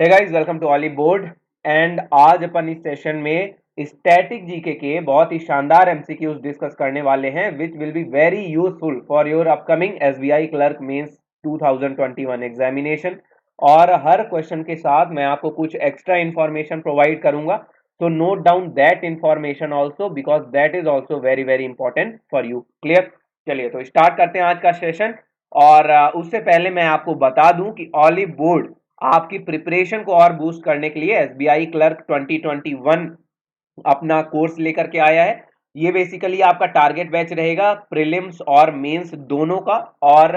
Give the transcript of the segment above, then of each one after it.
Hey guys, welcome to Olly board. And आज अपन इस सेशन में स्टैटिक जीके के बहुत ही शानदार एमसीक्यूज डिस्कस करने वाले हैं which will be very useful for your upcoming SBI clerk mains 2021 examination. और हर क्वेश्चन के साथ मैं आपको कुछ एक्स्ट्रा इंफॉर्मेशन प्रोवाइड करूंगा, तो note down that information also because that is also very very important for you. Clear? चलिए तो स्टार्ट करते हैं आज का सेशन। और उससे पहले मैं आपको बता दूं कि ऑली बोर्ड आपकी प्रिपरेशन को और बूस्ट करने के लिए एसबीआई क्लर्क 2021 अपना कोर्स लेकर के आया है। ये बेसिकली आपका टारगेट बैच रहेगा, प्रीलिम्स और मेंस दोनों का। और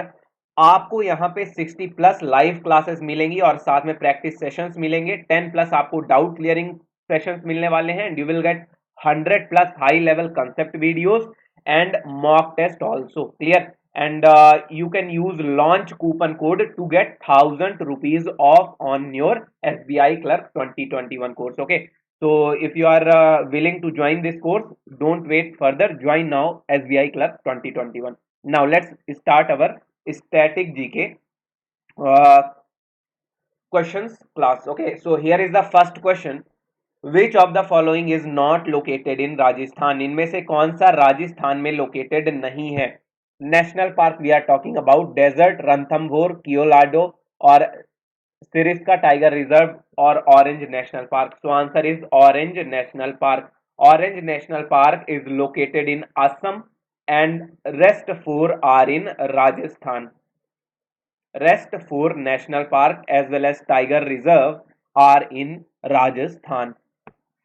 आपको यहाँ पे 60 प्लस लाइव क्लासेस मिलेंगी और साथ में प्रैक्टिस सेशंस मिलेंगे। 10 प्लस आपको डाउट क्लियरिंग सेशंस मिलने वाले हैं। You will get 100 plus high level concept videos and mock test also. Clear? And you can use launch coupon code to get 1000 rupees off on your SBI Clerk 2021 course. Okay, so if you are willing to join this course, don't wait further, join now SBI Clerk 2021. Now let's start our static GK uh, questions class. Okay, so here is the first question. Which of the following is not located in Rajasthan? इनमें से कौन सा राजस्थान में located नहीं है? National park we are talking about, desert, Ranthambore, Keoladeo और Sariska tiger reserve और Orange national park. So answer is Orange national park. Orange national park is located in Assam and rest four are in Rajasthan. Rest four national park as well as tiger reserve are in Rajasthan.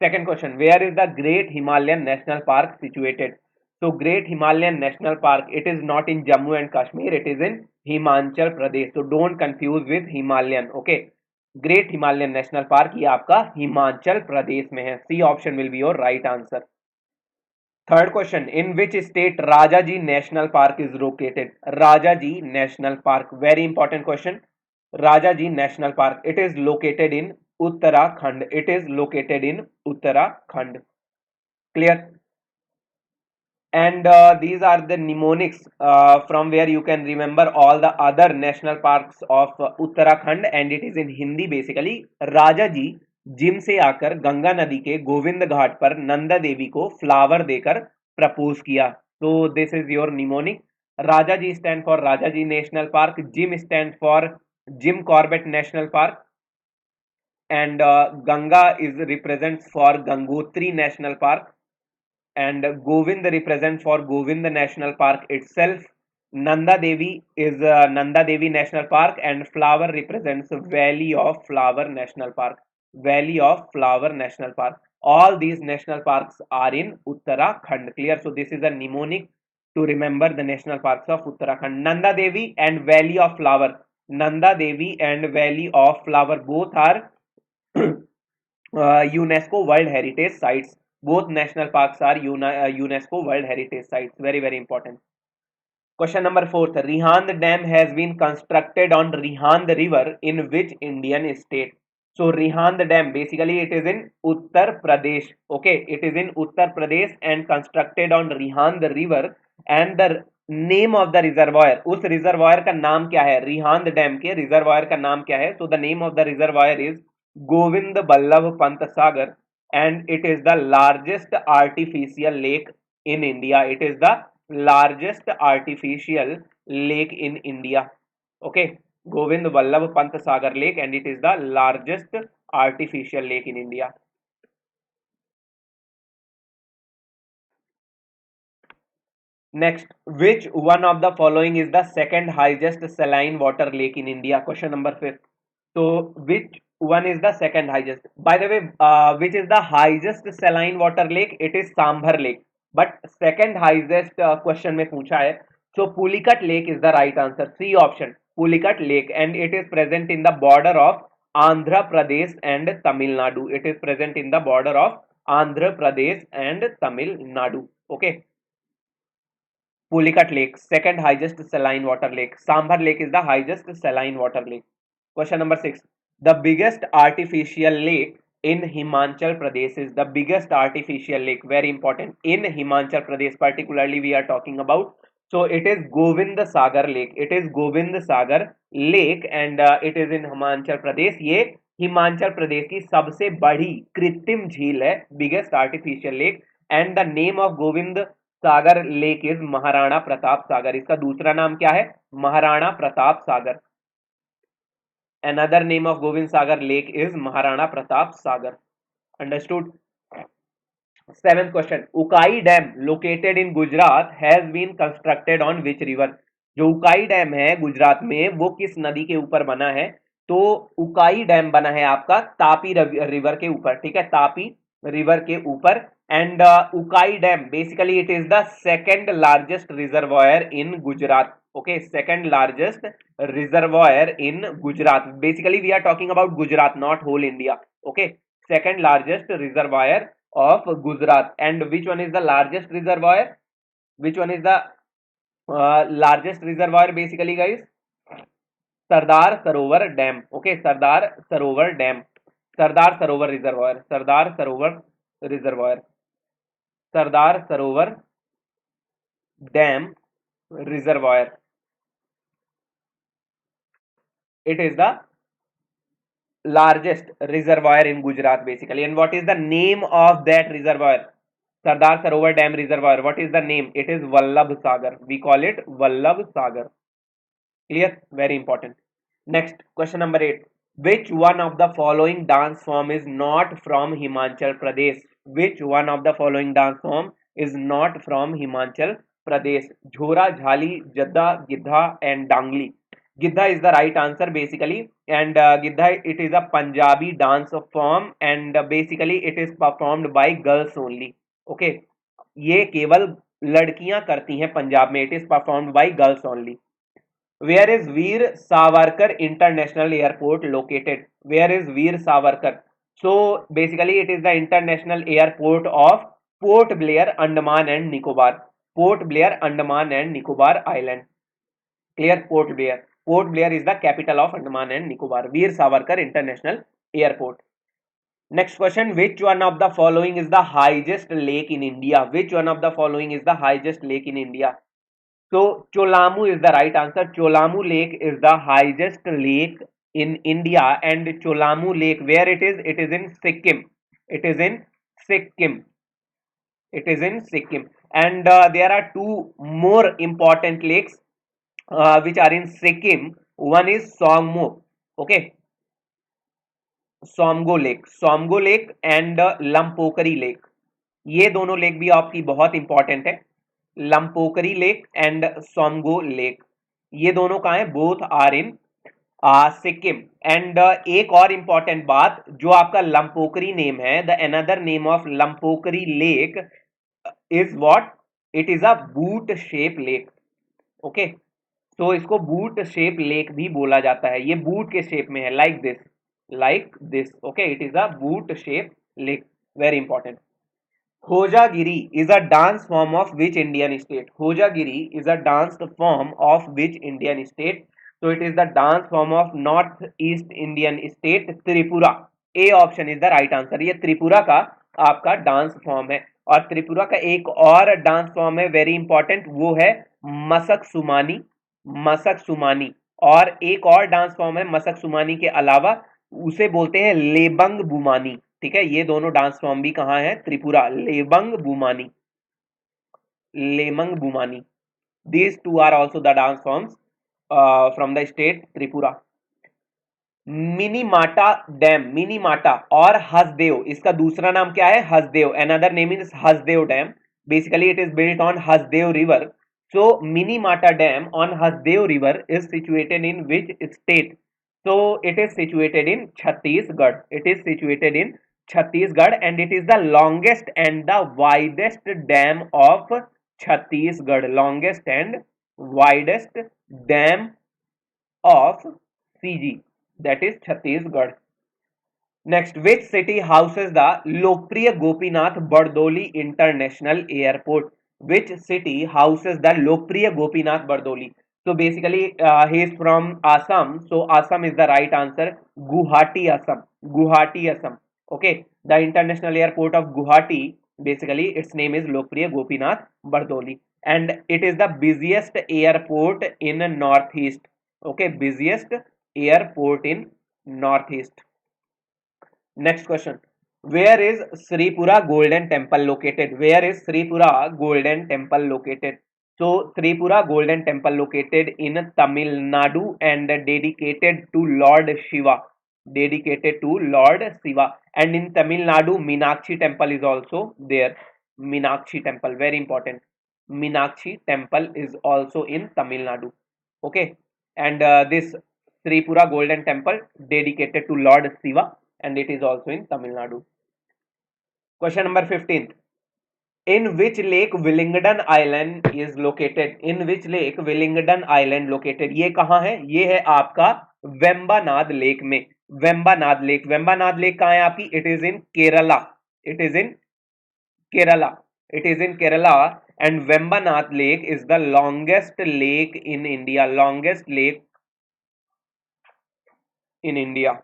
Second question, where is the Great Himalayan National Park situated? So Great Himalayan National Park, it is not in Jammu and Kashmir, it is in Himachal Pradesh. So don't confuse with Himalayan. Okay, Great Himalayan National Park ये आपका हिमाचल प्रदेश में है. C option will be your right answer. Third question, in which state Rajaji National Park is located? Rajaji National Park, very important question. Rajaji National Park, it is located in Uttarakhand. It is located in Uttarakhand. Clear? And these are the mnemonics from where you can remember all the other national parks of Uttarakhand, and it is in Hindi basically. Rajaji gym से आकर गंगा नदी के गोविंद घाट पर नंदा देवी को flower देकर propose किया. तो this is your mnemonic. Rajaji stand for Rajaji national park, Jim stand for Jim Corbett national park, and Ganga is represents for Gangotri national park, and Govind represents for Govind National Park itself. Nanda Devi is Nanda Devi National Park, and flower represents Valley of Flower National Park. Valley of Flower National Park. All these national parks are in Uttarakhand. Clear? So this is a mnemonic to remember the national parks of Uttarakhand. Nanda Devi and Valley of Flower. Nanda Devi and Valley of Flower both are UNESCO World Heritage Sites. Both national parks are UNESCO World Heritage Sites. Very, very important. Question number 4. Rihand Dam has been constructed on Rihand River in which Indian state? So Rihand Dam, basically it is in Uttar Pradesh. Okay, it is in Uttar Pradesh and constructed on Rihand River. And the name of the reservoir, उस reservoir का नाम क्या है? Rihand Dam के reservoir का नाम क्या है? So the name of the reservoir is Govind Ballabh Pant Sagar, and it is the largest artificial lake in India. It is the largest artificial lake in India. Okay, Govind Vallabh Pant Sagar Lake, and it is the largest artificial lake in India. Next, which one of the following is the second highest saline water lake in India? Question number 5. So, which one is the second highest? By the way, which is the highest saline water lake? It is Sambhar Lake. But second highest question में पूछा है. So, Pulicat Lake is the right answer. C option, Pulicat Lake, and it is present in the border of Andhra Pradesh and Tamil Nadu. It is present in the border of Andhra Pradesh and Tamil Nadu. Okay. Pulicat Lake, second highest saline water lake. Sambhar Lake is the highest saline water lake. Question number 6. The biggest artificial lake in Himachal Pradesh is the biggest artificial lake. Very important. In Himachal Pradesh, particularly we are talking about. So it is Govind Sagar Lake. It is Govind Sagar Lake, and it is in Himachal Pradesh. ये हिमाचल प्रदेश की सबसे बड़ी कृत्रिम झील है, biggest artificial lake, and the name of Govind Sagar lake is Maharana Pratap Sagar. इसका दूसरा नाम क्या है? महाराणा प्रताप सागर। Another name of Govind Sagar Lake is Maharana Pratap Sagar. Understood? Seventh question. Ukai Dam located in Gujarat has been constructed on which river? जो Ukai dam है गुजरात में वो किस नदी के ऊपर बना है? तो उकाई डैम बना है आपका तापी रिवर के ऊपर, ठीक है, तापी रिवर के ऊपर। And Ukai dam basically it is the second largest reservoir in Gujarat. Okay, second largest reservoir in Gujarat. Basically we are talking about Gujarat, not whole India. Okay, second largest reservoir of Gujarat. And which one is the largest reservoir? Which one is the largest reservoir basically, guys? Sardar Sarovar Dam. Okay, Sardar Sarovar Dam. Sardar Sarovar Reservoir. Sardar Sarovar Reservoir. Sardar Sarovar Dam Reservoir. It is the largest reservoir in Gujarat basically. And what is the name of that reservoir? Sardar Sarovar Dam Reservoir. What is the name? It is Vallabh Sagar. We call it Vallabh Sagar. Clear? Very important. Next, question number 8. Which one of the following dance form is not from Himachal Pradesh? Which one of the following dance form is not from Himachal Pradesh? Jhora, Jhali, Jadda, Gidha and Dangli. Gidha is the right answer basically, and Gidha, it is a Punjabi dance form, and basically it is performed by girls only. Okay, ये केवल लड़कियां करती हैं पंजाब में. It is performed by girls only. Where is Veer Savarkar International Airport located? Where is Veer Savarkar? So basically it is the international airport of Port Blair, Andaman and Nicobar. Port Blair, Andaman and Nicobar Island. Clear? Port Blair. Port Blair is the capital of Andaman and Nicobar. Veer Savarkar International Airport. Next question. Which one of the following is the highest lake in India? Which one of the following is the highest lake in India? So Cholamu is the right answer. Cholamu Lake is the highest lake in India, and Cholamu Lake, where it is? It is in Sikkim. It is in Sikkim. It is in Sikkim. And there are two more important lakes which are in Sikkim. One is Songmo. Okay, Tsomgo lake and Lampokhari lake. ये दोनों lake भी आपकी बहुत important है. Lampokhari lake and Tsomgo lake, ये दोनों कहाँ है? Both are in Sikkim. And एक और इंपॉर्टेंट बात, जो आपका लंपोकरी नेम है, the another name of Lampokhari lake is what? It is a boot shape lake. Okay, तो इसको बूट शेप लेक भी बोला जाता है. ये बूट के शेप में है, like this, like this. Okay, it is a boot shaped lake. Very important. Hojagiri is a dance form of which Indian state? Hojagiri is a dance form of which Indian state? So it is the dance form of northeast Indian state Tripura. A option is the right answer. ये त्रिपुरा का आपका dance form है. और त्रिपुरा का एक और dance form है very important, वो है मसक सुमानी. मसक सुमानी. और एक और डांस फॉर्म है मसक सुमानी के अलावा, उसे बोलते हैं लेबंग बुमानी. ठीक है, ये दोनों डांस फॉर्म भी कहाँ है? Tripura. लेबंग Boomani. लेमंग Boomani. These two are also the dance forms from the state Tripura. मिनीमाटा dam, मिनीमाटा और हसदेव, इसका दूसरा नाम क्या है? Hasdeo. Another name is Hasdeo dam. Basically it is built on Hasdeo river. So Minimata Dam on Hasdeo River is situated in which state? So it is situated in Chhattisgarh. It is situated in Chhattisgarh, and it is the longest and the widest dam of Chhattisgarh. Longest and widest dam of CG, that is Chhattisgarh. Next, which city houses the Lokpriya Gopinath Bardoli International Airport? Which city houses the Lokpriya Gopinath Bardoli? So basically, he is from Assam. So Assam is the right answer. Guwahati, Assam. Guwahati, Assam. Okay, the international airport of Guwahati, basically its name is Lokpriya Gopinath Bardoli, and it is the busiest airport in Northeast. Okay, busiest airport in Northeast. Next question. Where is Sripura Golden Temple located? Where is Sripura Golden Temple located? So Sripura Golden Temple located in Tamil Nadu and dedicated to Lord Shiva. Dedicated to Lord Shiva. And in Tamil Nadu, Meenakshi Temple is also there. Meenakshi Temple, very important. Meenakshi Temple is also in Tamil Nadu. Okay. And this Sripura Golden Temple dedicated to Lord Shiva, and it is also in Tamil Nadu. Question number 15. In which lake Willingdon Island is located? In which lake Willingdon Island located? ये कहाँ है? ये है आपका Vembanad lake में. Vembanad lake. Vembanad lake कहाँ है आपकी? It is in Kerala. It is in Kerala. It is in Kerala, and Vembanath Lake is the longest lake in India. Longest lake in India.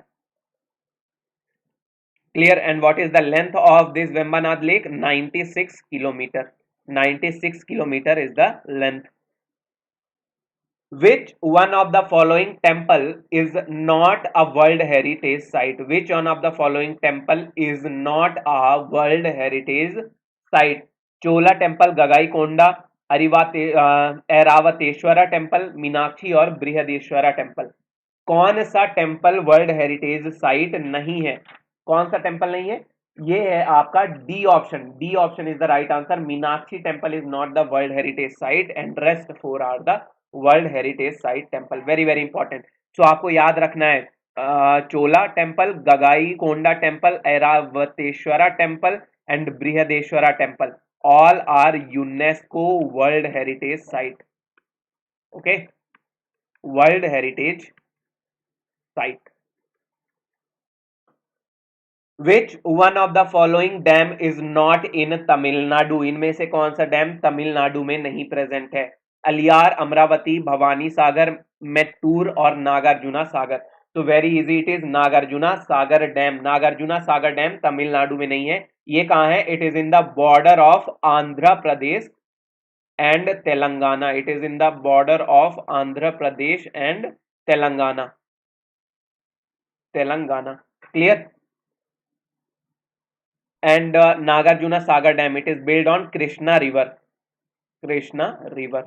Clear. And what is the length of this Vembanath Lake? 96 kilometer. 96 kilometer is the length. Which one of the following temple is not a World Heritage Site? Which one of the following temple is not a World Heritage Site? Chola Temple, Gagai Konda, Airavatesvara temple, Meenakshi और Brihadeeswara temple. कौन सा temple world heritage site नहीं है? कौन सा temple नहीं है? ये है आपका D option. D option is the right answer. Meenakshi temple is not the world heritage site and rest 4 are the world heritage site temple. Very very important. So आपको याद रखना है Chola temple, Gangaikonda temple, Airavateshwara temple and Brihadeshwara temple. All are UNESCO World Heritage Site. Okay, World Heritage Site. Which one of the following dam is not in Tamil Nadu? इनमें से कौन सा dam Tamil Nadu में नहीं प्रेजेंट है? अलियार, अमरावती, भवानी सागर, मेट्टूर और नागार्जुना सागर. तो very easy, it is Nagarjuna Sagar dam. Nagarjuna Sagar dam Tamil Nadu में नहीं है. ये कहाँ है? It is in the border of Andhra Pradesh and Telangana. It is in the border of Andhra Pradesh and Telangana. Telangana. Clear? And Nagarjuna Sagar Dam, it is built on Krishna River. Krishna River.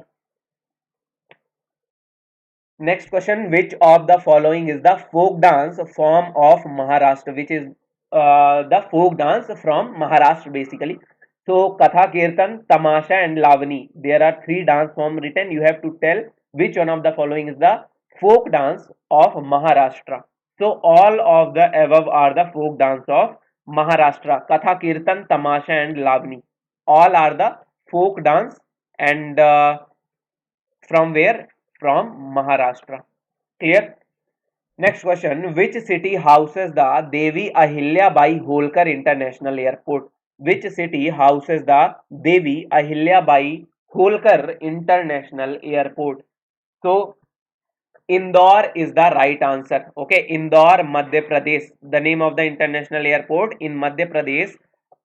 Next question. Which of the following is the folk dance form of Maharashtra? Which is the folk dance from Maharashtra basically? So Katha, Kirtan, Tamasha and Lavani. There are 3 dance forms written. You have to tell which one of the following is the folk dance of Maharashtra. So all of the above are the folk dance of Maharashtra. Katha, Kirtan, Tamasha and Lavani. All are the folk dance, and from where? From Maharashtra. Clear? Next question. Which city houses the Devi Ahilya Bai Holkar International Airport? Which city houses the Devi Ahilya Bai Holkar International Airport? So Indore is the right answer. Okay, Indore, Madhya Pradesh. The name of the international airport in Madhya Pradesh,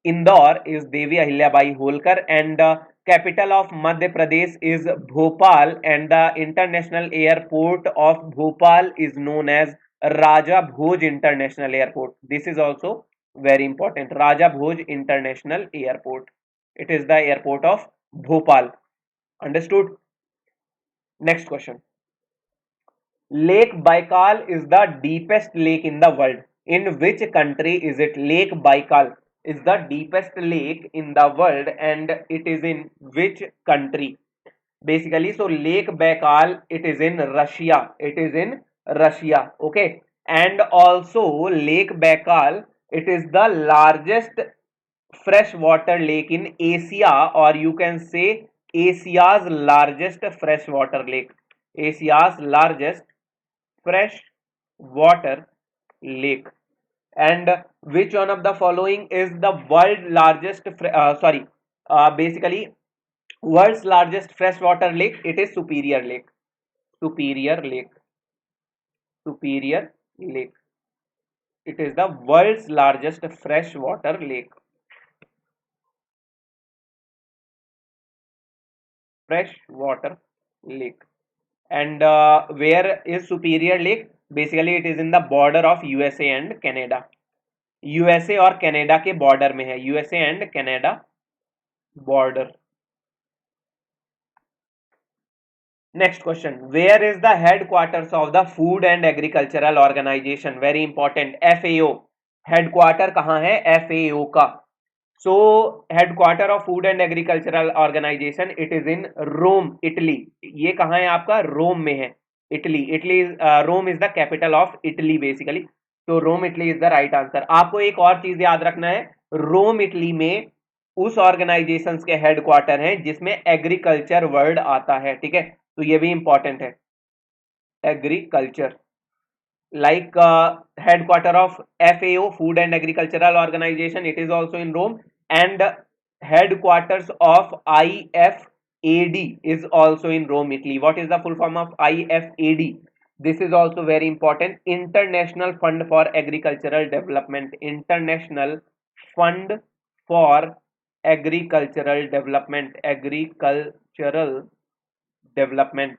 Indore, is Devi Ahilya Bai Holkar, and capital of Madhya Pradesh is Bhopal, and the international airport of Bhopal is known as Raja Bhoj International Airport. This is also very important. Raja Bhoj International Airport. It is the airport of Bhopal. Understood? Next question. Lake Baikal is the deepest lake in the world. In which country is it? Lake Baikal is the deepest lake in the world, and it is in which country? Basically, so Lake Baikal, it is in Russia. It is in Russia. Okay. And also Lake Baikal, it is the largest freshwater lake in Asia, or you can say Asia's largest freshwater lake. Asia's largest fresh water lake. And which one of the following is the basically world's largest freshwater lake? It is Superior Lake. Superior Lake. Superior Lake. It is the world's largest freshwater lake. Freshwater lake. And where is Superior Lake? Basically, it is in the border of USA and Canada. USA और Canada के border में है, USA and Canada border. Next question, where is the headquarters of the food and agricultural organisation, very important, FAO, headquarter कहाँ है FAO का। So headquarter of food and agricultural organisation, it is in Rome Italy. ये कहाँ है आपका, Rome में है, Italy. Italy, Rome is the capital of Italy basically, तो Rome Italy is the right answer. आपको एक और चीज याद रखना है, रोम इटली में उस ऑर्गेनाइजेशन के हेडक्वार्टर हैं जिसमें एग्रीकल्चर वर्ड आता है, ठीक है, तो ये भी इंपॉर्टेंट है, agriculture. like headquarter of FAO, Food and Agricultural Organization, it is also in Rome, and headquarters of IFAD is also in Rome, Italy. What is the full form of IFAD? This is also very important, International Fund for Agricultural Development, International Fund for Agricultural Development, Agricultural Development.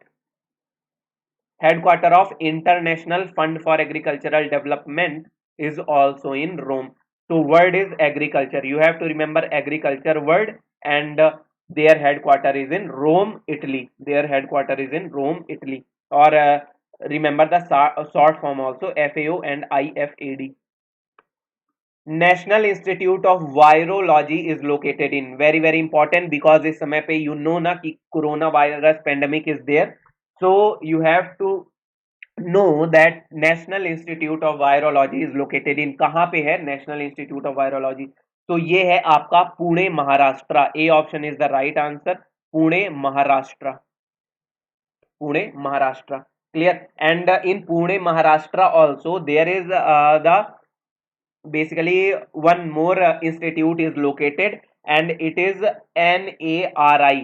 Headquarter of International Fund for Agricultural Development is also in Rome. So word is agriculture. You have to remember agriculture word, and their headquarter is in Rome, Italy. Their headquarter is in Rome, Italy. Or remember the short form also, FAO and IFAD. National institute of virology is located in, very very important, because इस समय पे you know ना कि corona virus pandemic is there, so you have to know that national institute of virology is located in, कहाँ पे है national institute of virology, तो ये है आपका Pune Maharashtra, A option is the right answer, Pune Maharashtra, Pune Maharashtra, clear. And in Pune Maharashtra also there is the basically one more institute is located, and it is NARI,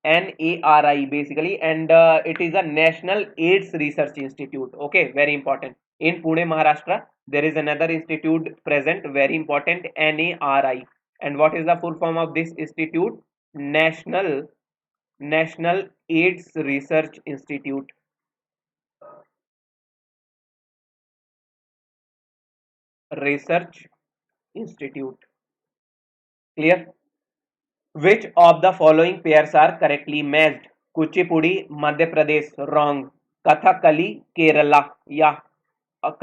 NARI basically, and it is a National AIDS Research Institute, okay, very important. In Pune Maharashtra there is another institute present, very important, NARI. And what is the full form of this institute? National AIDS Research Institute, Research Institute, clear. Which of the following pairs are correctly matched? Kuchipudi, Madhya Pradesh, wrong. Kathakali, Kerala, yeah,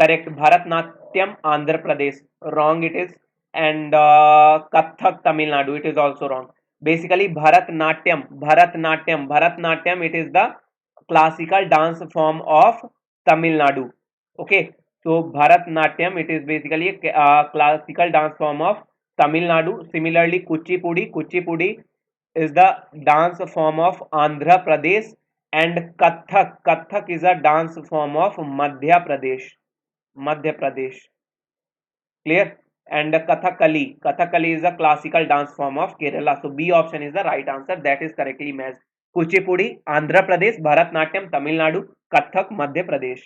correct. Bharatnatyam, Andhra Pradesh, wrong it is. And Kathak, Tamil Nadu, it is also wrong. Basically, Bharatnatyam, it is the classical dance form of Tamil Nadu. Okay, so Bharatnatyam, it is basically a classical dance form of Tamil Nadu. Similarly, Kuchipudi is the dance form of Andhra Pradesh, and Kathak is a dance form of Madhya Pradesh, clear. And Kathakali is a classical dance form of Kerala. So B option is the right answer. That is correctly matched. Kuchipudi, Andhra Pradesh; Bharatnatyam, Tamil Nadu; Kathak, Madhya Pradesh.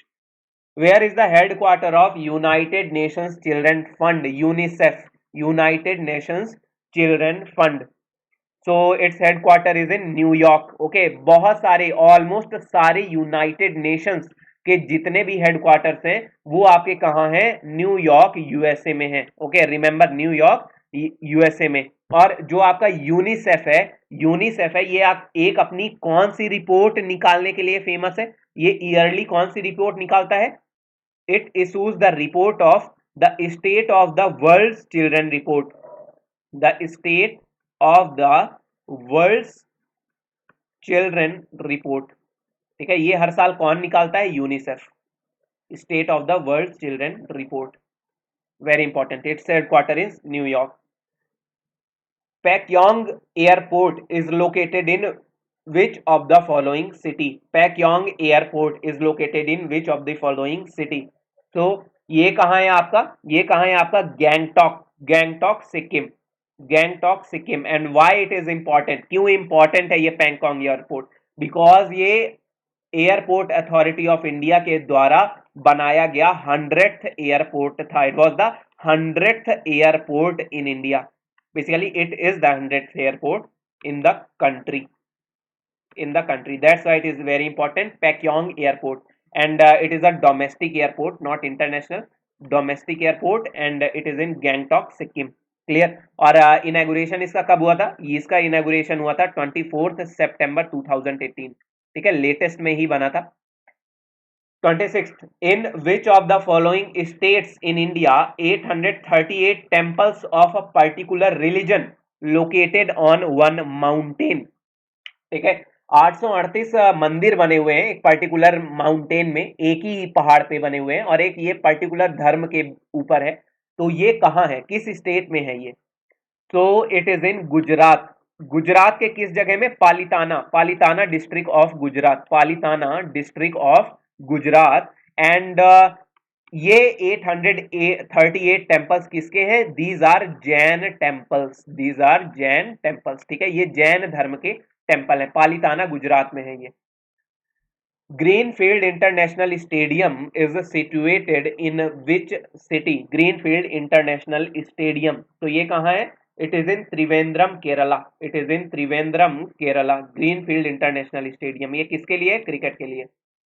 Where is the headquarter of United Nations Children Fund, UNICEF? United Nations Children Fund. So its headquarter is in New York, okay. बहुत सारे, almost सारे United Nations के जितने भी headquarters हैं वो आपके कहाँ हैं, न्यूयॉर्क यूएसए में है, ओके, रिमेंबर न्यूयॉर्क यूएसए में। और जो आपका यूनिसेफ है ये आप एक अपनी कौन सी रिपोर्ट निकालने के लिए फेमस है, ये ईयरली कौन सी रिपोर्ट निकालता है, it issues the report of the state of the world's children report, the state of the world's children report, ठीक है, ये हर साल कौन निकालता है, UNICEF, state of the world children report, very important, its headquarter is New York. Pakyong airport is located in which of the following city? Pakyong airport is located in which of the following city? So ये कहाँ है आपका, ये कहाँ है आपका, Gangtok Sikkim, Gangtok Sikkim. And why it is important, क्यों important है ये पैंगोंग एयरपोर्ट, बिकॉज ये एयरपोर्ट अथॉरिटी ऑफ इंडिया के द्वारा बनाया गया 100th एयरपोर्ट था, it was the 100th airport in India, basically it is the 100th airport in the country, that's why it is very important, Pakyong airport, and it is a domestic airport, not international. Domestic airport and it is in Gangtok Sikkim. Clear. और inauguration इसका कब हुआ था? इसका inauguration हुआ था 24 सितंबर 2018। ठीक है, लेटेस्ट में ही बना था। 26th, in which of the following states in India 838 temples of a particular religion located on one mountain? ठीक है, 838 मंदिर बने हुए हैं एक पर्टिकुलर माउंटेन में, एक ही पहाड़ पे बने हुए हैं और एक ये पर्टिकुलर धर्म के ऊपर है। तो ये कहाँ है, किस स्टेट में है ये? तो it is in Gujarat. Gujarat के किस जगह में? Palitana, Palitana district of Gujarat, Palitana district of Gujarat. And ये 838 टेम्पल्स किसके हैं? These are Jain temples, these are Jain temples. ठीक है, ये जैन धर्म के टेम्पल है, पालिताना गुजरात में है ये। Greenfield international stadium is situated in which city? Greenfield international stadium, तो ये कहाँ है? It is in Trivandrum Kerala, it is in Trivandrum Kerala. Greenfield international stadium ये किसके लिए? क्रिकेट के लिए।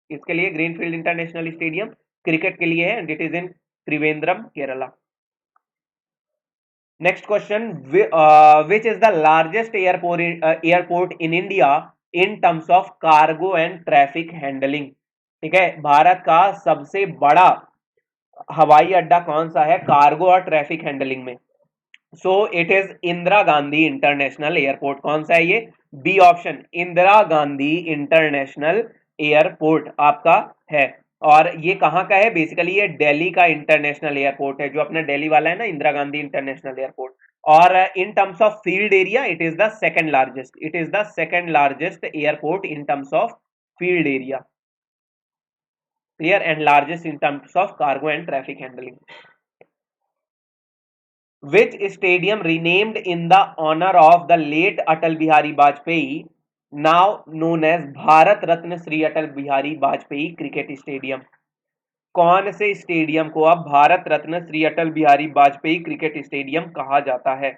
किसके लिए ग्रीनफील्ड इंटरनेशनल स्टेडियम? क्रिकेट के लिए है and it is in Trivandrum Kerala. Next question, which is the largest airport in India in terms of cargo and traffic handling? ठीक है, भारत का सबसे बड़ा हवाई अड्डा कौन सा है कार्गो और ट्रैफिक हैंडलिंग में? So it is Indira Gandhi international airport. कौन सा है ये? B option, Indira Gandhi international airport आपका है। और ये कहाँ का है? बेसिकली ये दिल्ली का इंटरनेशनल एयरपोर्ट है, जो अपना दिल्ली वाला है ना, इंदिरा गांधी इंटरनेशनल एयरपोर्ट। और in terms of field area it is the second largest, it is the second largest airport in terms of field area. Clear. And largest in terms of cargo and traffic handling. Which stadium renamed in the honor of the late Atal Bihari Vajpayee, now known as Bharat Ratna Shri Atal Bihari Vajpayee Cricket Stadium? कौन से stadium को अब Bharat Ratna Shri Atal Bihari Vajpayee cricket stadium कहा जाता है?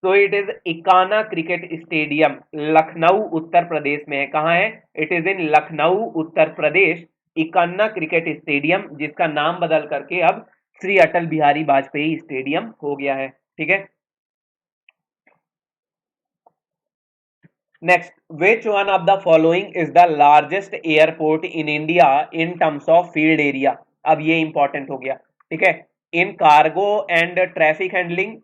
तो it is Ekana cricket stadium, Lucknow Uttar Pradesh में है। कहाँ है? It is in Lucknow Uttar Pradesh, Ekana cricket stadium, जिसका नाम बदल करके अब श्री अटल बिहारी वाजपेयी स्टेडियम हो गया है। ठीक है, next, which one of the following is the largest airport in India in terms of field area? अब ये इंपॉर्टेंट हो गया। ठीक है, in cargo and traffic handling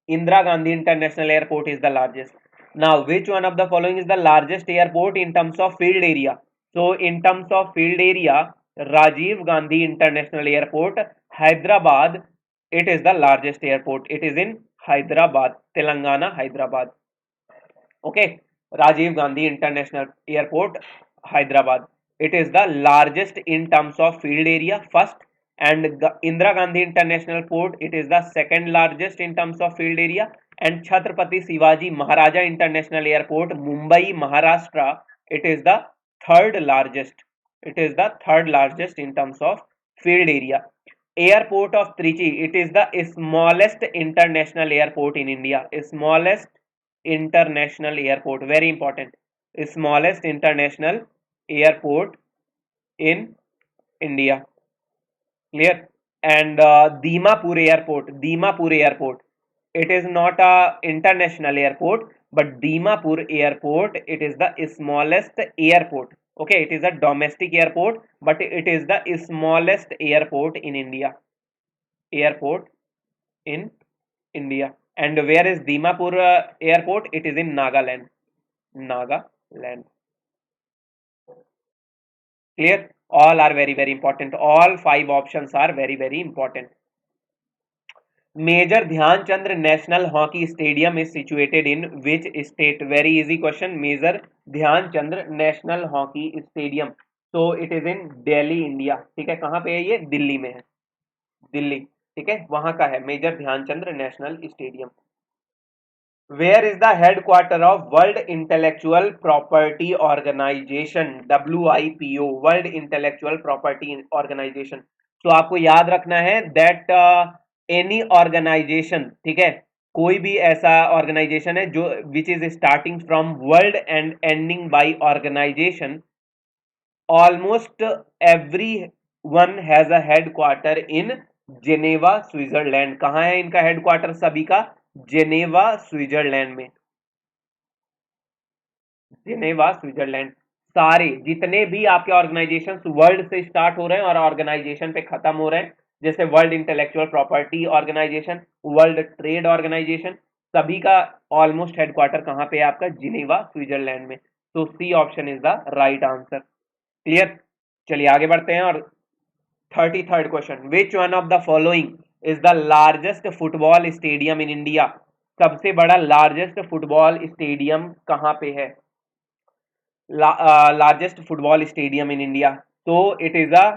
Indira Gandhi international airport is the largest. Now which one of the following is the largest airport in terms of field area? So in terms of field area Rajiv Gandhi international airport Hyderabad, it is the largest airport, it is in Hyderabad, Telangana, Hyderabad. Okay, Rajiv Gandhi international airport Hyderabad, it is the largest in terms of field area first, and Indira Gandhi International Port, it is the second largest in terms of field area, and Chhatrapati Shivaji Maharaja International Airport Mumbai Maharashtra, it is the third largest, it is the third largest in terms of field area. Airport of Trichy, it is the smallest international airport in India, smallest international airport, very important, smallest international airport in India. Clear. And Dimapur airport, it is not a international airport, but Dimapur airport, it is the smallest airport. Okay, it is a domestic airport, but it is the smallest airport in India. Airport in India. And where is Dimapur airport? It is in Nagaland. Nagaland. Clear? All are very, very important. All 5 options are very, very important. Major Dhyan Chandra National Hockey Stadium is situated in which state? Very easy question. Major Dhyan Chandra National Hockey Stadium. So it is in Delhi, India. ठीक है, कहाँ पे है ये? दिल्ली में है, दिल्ली। ठीक है, वहां का है major Dhyanchandra national stadium. Where is the headquarter of World Intellectual Property Organization, WIPO, World Intellectual Property Organization? तो आपको याद रखना है that any organization, ठीक है, कोई भी ऐसा ऑर्गेनाइजेशन है जो which is starting from world and ending by organization, almost every one has a headquarter in Geneva Switzerland. कहाँ है इनका हेडक्वार्टर सभी का? जेनेवा स्विट्जरलैंड में। Geneva Switzerland. सारे जितने भी आपके ऑर्गेनाइजेशन वर्ल्ड से स्टार्ट हो रहे हैं और ऑर्गेनाइजेशन पे खत्म हो रहे हैं, जैसे world intellectual property organization, world trade organization, सभी का ऑलमोस्ट हेडक्वार्टर कहाँ पे है आपका? जिनेवा स्विट्जरलैंड में। तो C option is the right answer. Clear? चलिए आगे बढ़ते हैं। और 33rd question, which one of the following is the largest football stadium in India? सबसे बड़ा लार्जेस्ट फुटबॉल स्टेडियम कहाँ पे है? Largest football stadium in India, तो it is a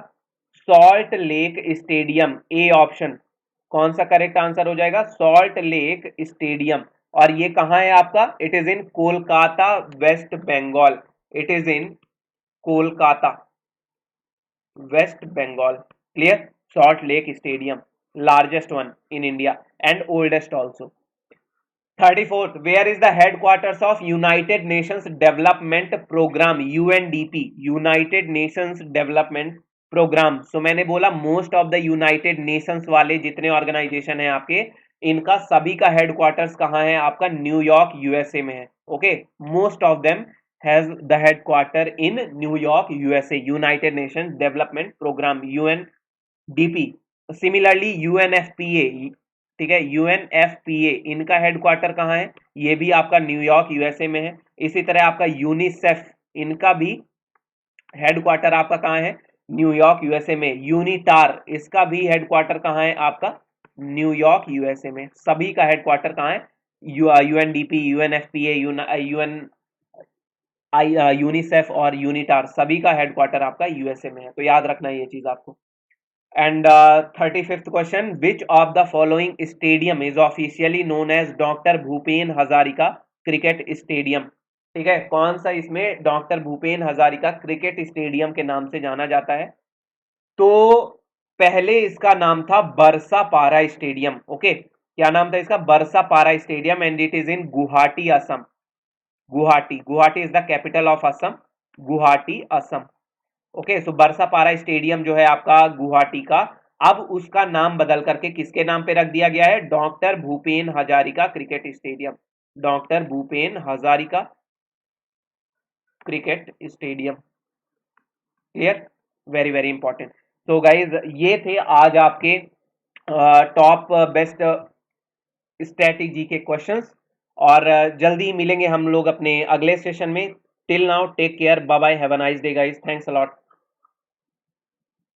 salt lake stadium. A option कौन सा करेक्ट आंसर हो जाएगा? Salt lake stadium. और ये कहाँ है आपका? It is in Kolkata, West Bengal. It is in Kolkata, West Bengal. Clear? Salt lake stadium, largest one in India and oldest also. 34th, where is the headquarters of United Nations Development Program, UNDP? United Nations Development Program। सो मैंने बोला most of the United Nations वाले जितने organisation हैं आपके, इनका सभी का headquarters कहाँ है आपका? न्यूयॉर्क यूएसए में है। Okay, most of them has the headquarter in New York USA, United Nations development programme, UNDP. Similarly UNFPA, ठीक है, यूएनएफपीए, इनका हेडक्वार्टर कहाँ है? ये भी आपका न्यूयॉर्क यूएसए में है। इसी तरह आपका यूनिसेफ, इनका भी हेडक्वार्टर आपका कहाँ है? न्यूयॉर्क यूएसए में। यूनिटार, इसका भी हेडक्वार्टर कहाँ है आपका? न्यूयॉर्क यूएसए में। सभी का हेडक्वार्टर कहाँ है? यूएनडीपी, यूएनएफपीए, यूएन यूनिसेफ और यूनिटार, सभी का हेडक्वार्टर आपका यूएसए में है। तो याद रखना ये चीज आपको। And 35th question, which of the following stadium is officially known as doctor Bhupen Hazarika cricket stadium? ठीक है, कौन सा इसमें doctor Bhupen Hazarika cricket stadium के नाम से जाना जाता है? तो पहले इसका नाम था बरसा पारा स्टेडियम। ओके, क्या नाम था इसका? बरसा पारा stadium, and it is in Guwahati, Assam. Guwahati, Guwahati is the capital of Assam, Guwahati Assam. Okay, so Barsapara stadium जो है आपका गुवाहाटी का, अब उसका नाम बदल करके किसके नाम पे रख दिया गया है? Doctor Bhupen Hazarika cricket stadium, doctor Bhupen Hazarika cricket stadium. Clear? Very very important. तो गाइज ये थे आज आपके टॉप बेस्ट स्ट्रेटेजी के क्वेश्चंस, और जल्दी मिलेंगे हम लोग अपने अगले सेशन में। Till now take care, bye bye, have a nice day guys, thanks a lot.